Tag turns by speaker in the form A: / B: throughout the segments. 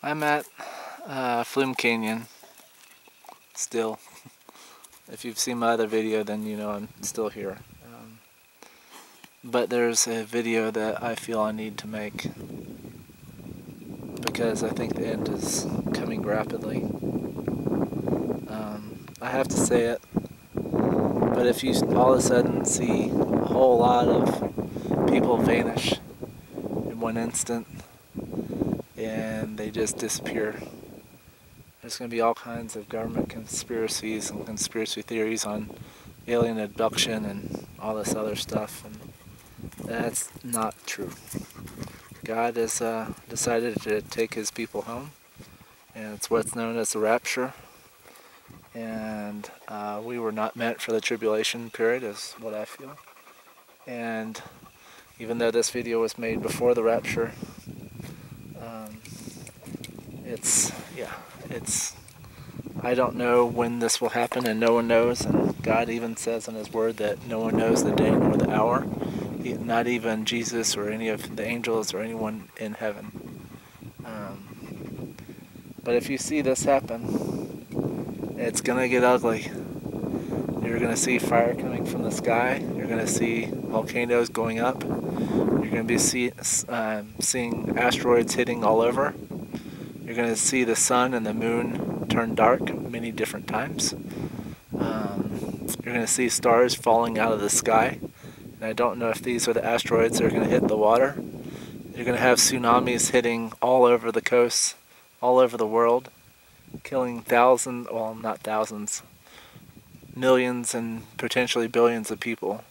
A: I'm at Flume Canyon still. If you've seen my other video, then you know I'm still here. But there's a video that I feel I need to make because I think the end is coming rapidly. I have to say it, but if you all of a sudden see a whole lot of people vanish in one instant and they just disappear, there's going to be all kinds of government conspiracies and conspiracy theories on alien abduction and all this other stuff, and that's not true. God has decided to take his people home, and it's what's known as the Rapture, and we were not meant for the tribulation period, is what I feel. And even though this video was made before the Rapture, I don't know when this will happen, and no one knows, and God even says in his word that no one knows the day nor the hour, not even Jesus or any of the angels or anyone in heaven. But if you see this happen, it's going to get ugly. You're going to see fire coming from the sky, you're going to see volcanoes going up, you're going to be seeing asteroids hitting all over. You're going to see the sun and the moon turn dark many different times. You're going to see stars falling out of the sky. And I don't know if these are the asteroids that are going to hit the water. You're going to have tsunamis hitting all over the coast, all over the world, killing thousands, well, not thousands, millions and potentially billions of people.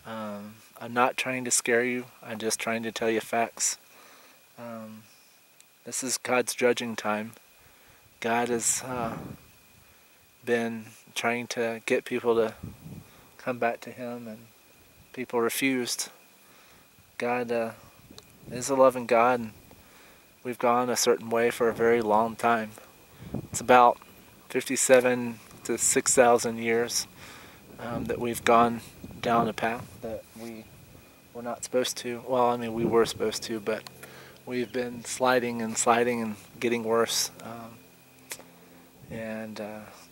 A: I'm not trying to scare you. I'm just trying to tell you facts. This is God's judging time. God has been trying to get people to come back to him, and people refused. God is a loving God, and we've gone a certain way for a very long time. It's about 57 to 6,000 years that we've gone down a path that we were not supposed to. Well, I mean, we were supposed to, but we've been sliding and getting worse.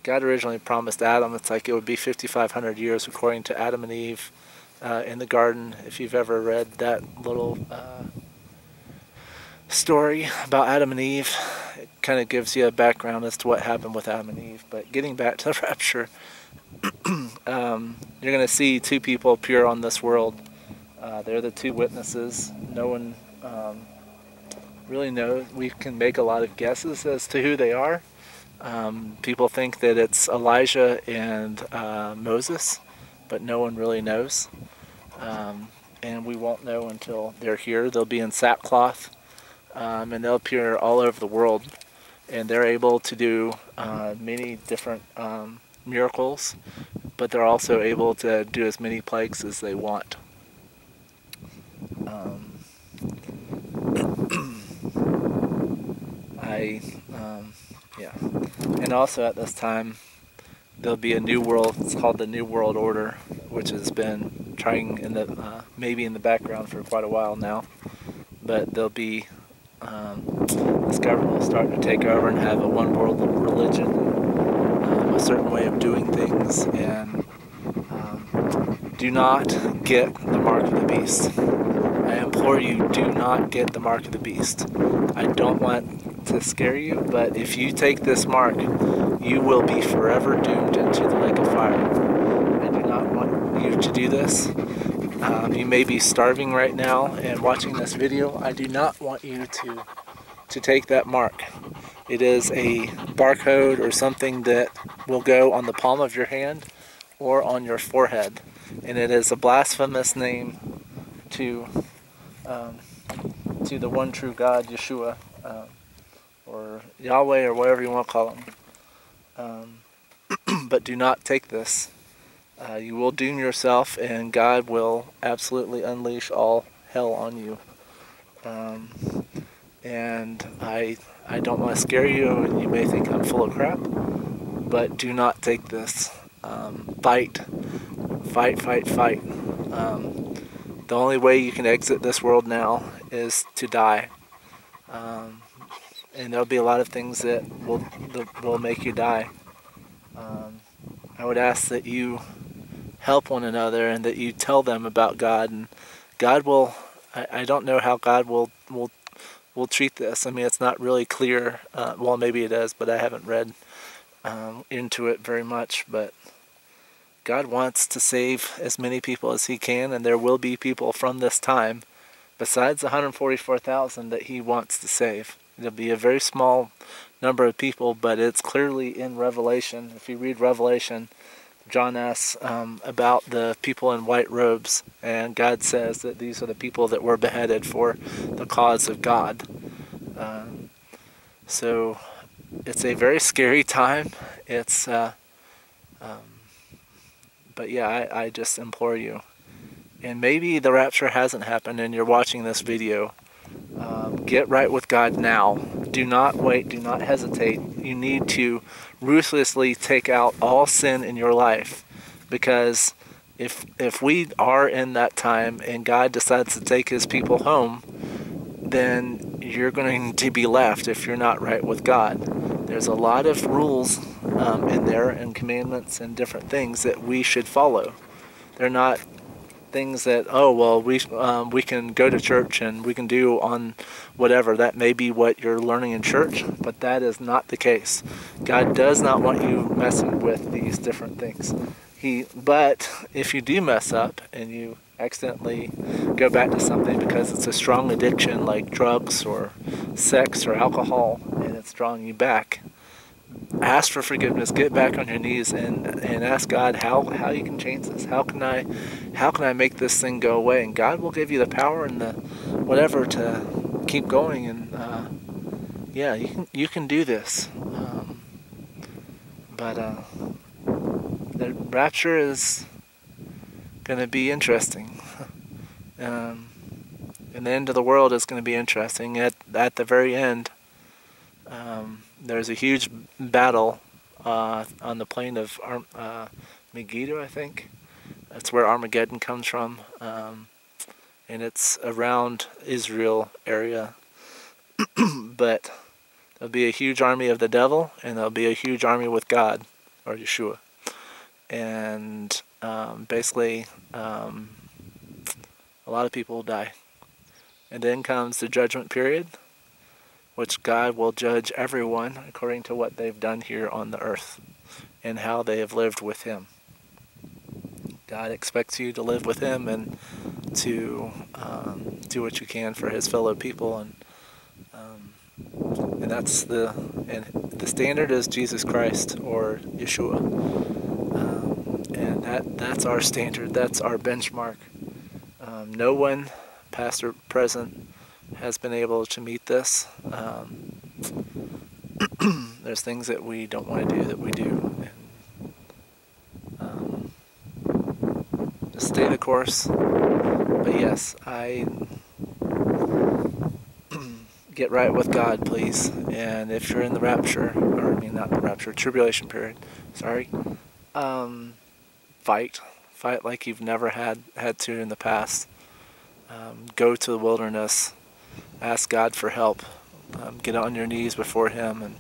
A: God originally promised Adam, it's like it would be 5,500 years according to Adam and Eve in the garden. If you've ever read that little story about Adam and Eve, it kind of gives you a background as to what happened with Adam and Eve. But getting back to the rapture, you're going to see two people appear on this world. They're the two witnesses. No one really knows. We can make a lot of guesses as to who they are. People think that it's Elijah and Moses, but no one really knows. And we won't know until they're here. They'll be in sackcloth, and they'll appear all over the world. And they're able to do many different miracles, but they're also able to do as many plagues as they want. And also at this time, there'll be a new world. It's called the New World Order, which has been trying in the maybe in the background for quite a while now. But there'll be this government will start to take over and have a one world religion, a certain way of doing things, and do not get the mark of the beast. I implore you, do not get the mark of the beast. I don't want to scare you, but if you take this mark, you will be forever doomed into the lake of fire. I do not want you to do this. You may be starving right now and watching this video. I do not want you to take that mark. It is a barcode or something that will go on the palm of your hand or on your forehead, and it is a blasphemous name to the one true God, Yeshua, or Yahweh, or whatever you want to call him. But do not take this. You will doom yourself, and God will absolutely unleash all hell on you. And I don't want to scare you, and you may think I'm full of crap, but do not take this. Fight. The only way you can exit this world now is to die. and there'll be a lot of things that will make you die. I would ask that you help one another and that you tell them about God, and God will. I don't know how God will treat this. I mean, it's not really clear. Well, maybe it is, but I haven't read into it very much. But God wants to save as many people as He can, and there will be people from this time, besides the 144,000, that He wants to save. It'll be a very small number of people, but it's clearly in Revelation. If you read Revelation, John asks about the people in white robes, and God says that these are the people that were beheaded for the cause of God. So it's a very scary time. It's, but yeah, I just implore you. And maybe the rapture hasn't happened and you're watching this video. Get right with God now. Do not wait. Do not hesitate. You need to ruthlessly take out all sin in your life, because if we are in that time and God decides to take His people home, then you're going to be left if you're not right with God. There's a lot of rules in there and commandments and different things that we should follow. They're not things that, oh well, we can go to church and we can do on whatever. That may be what you're learning in church, but that is not the case. God does not want you messing with these different things. But if you do mess up and you accidentally go back to something because it's a strong addiction like drugs or sex or alcohol, and it's drawing you back, ask for forgiveness. Get back on your knees and ask God how you can change this. How can I make this thing go away? And God will give you the power and the whatever to keep going. And yeah, you can do this. But the rapture is going to be interesting. And the end of the world is going to be interesting. At the very end, there's a huge battle on the plain of Megiddo, I think. That's where Armageddon comes from. And it's around Israel area. But there'll be a huge army of the devil, and there'll be a huge army with God, or Yeshua. And basically, a lot of people will die. And then comes the judgment period, which God will judge everyone according to what they've done here on the earth and how they have lived with Him. God expects you to live with Him and to do what you can for His fellow people, and that's the standard is Jesus Christ or Yeshua, and that's our standard. That's our benchmark. No one, past or present, has been able to meet this. There's things that we don't want to do that we do. And, just stay the course. But yes, get right with God, please. And if you're in the rapture, or I mean not the rapture, tribulation period, sorry, fight like you've never had to in the past. Go to the wilderness, ask God for help, get on your knees before Him, and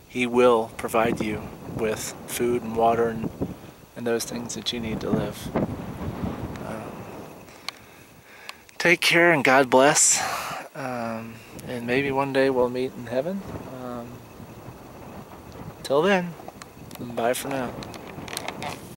A: He will provide you with food and water and those things that you need to live. Take care and God bless, and maybe one day we'll meet in heaven. Till then, bye for now.